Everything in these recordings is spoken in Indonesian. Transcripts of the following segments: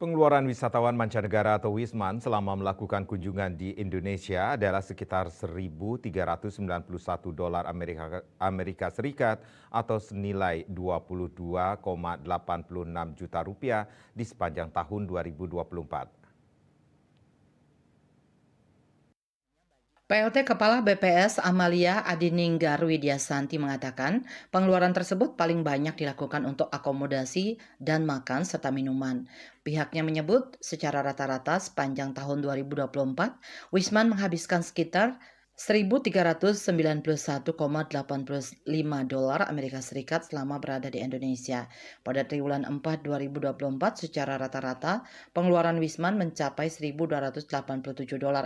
Pengeluaran wisatawan mancanegara atau Wisman selama melakukan kunjungan di Indonesia adalah sekitar $1.391 Amerika Serikat atau senilai 22,86 juta rupiah di sepanjang tahun 2024. PLT Kepala BPS Amalia Adininggar Widiasanti mengatakan, pengeluaran tersebut paling banyak dilakukan untuk akomodasi dan makan serta minuman. Pihaknya menyebut, secara rata-rata sepanjang tahun 2024, Wisman menghabiskan sekitar $1.391,85 Amerika Serikat selama berada di Indonesia. Pada triwulan 4 2024, secara rata-rata, pengeluaran Wisman mencapai $1.287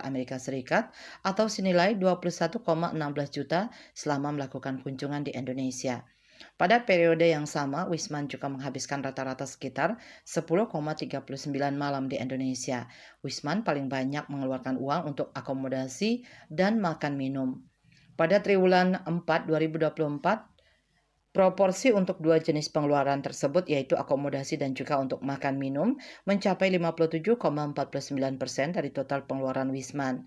Amerika Serikat atau senilai 21,16 juta selama melakukan kunjungan di Indonesia. Pada periode yang sama, Wisman juga menghabiskan rata-rata sekitar 10,39 malam di Indonesia. Wisman paling banyak mengeluarkan uang untuk akomodasi dan makan minum. Pada triwulan 4 2024, proporsi untuk dua jenis pengeluaran tersebut yaitu akomodasi dan juga untuk makan minum mencapai 57,49% dari total pengeluaran Wisman.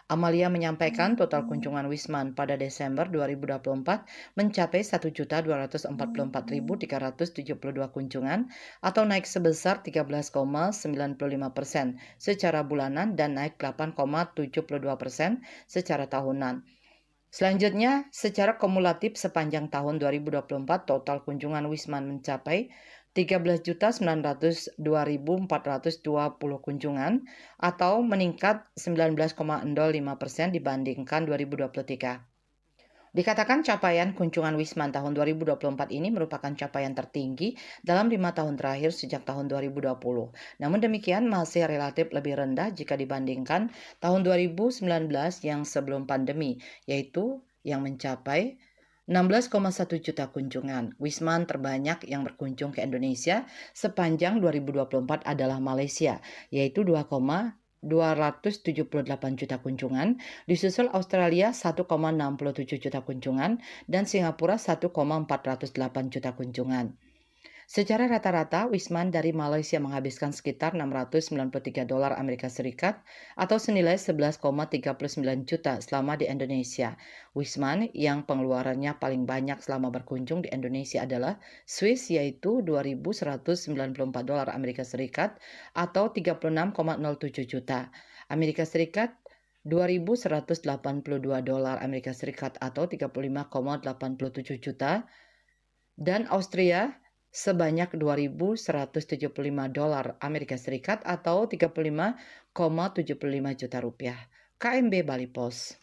Amalia menyampaikan total kunjungan Wisman pada Desember 2024 mencapai 1.244.372 kunjungan atau naik sebesar 13,95% secara bulanan dan naik 8,72% secara tahunan. Selanjutnya, secara kumulatif sepanjang tahun 2024, total kunjungan Wisman mencapai 13.902.420 kunjungan atau meningkat 19,05% dibandingkan 2023. Dikatakan capaian kunjungan Wisman tahun 2024 ini merupakan capaian tertinggi dalam 5 tahun terakhir sejak tahun 2020. Namun demikian masih relatif lebih rendah jika dibandingkan tahun 2019 yang sebelum pandemi, yaitu yang mencapai 16,1 juta kunjungan. Wisman terbanyak yang berkunjung ke Indonesia sepanjang 2024 adalah Malaysia, yaitu 2,278 juta kunjungan, disusul Australia 1,67 juta kunjungan, dan Singapura 1,408 juta kunjungan. Secara rata-rata, Wisman dari Malaysia menghabiskan sekitar $693 Amerika Serikat atau senilai 11,39 juta selama di Indonesia. Wisman yang pengeluarannya paling banyak selama berkunjung di Indonesia adalah Swiss yaitu $2.194 Amerika Serikat atau 36,07 juta. Amerika Serikat $2.182 Amerika Serikat atau 35,87 juta dan Austria sebanyak $2.175 Amerika Serikat atau 35,75 juta rupiah. KMB Bali Pos.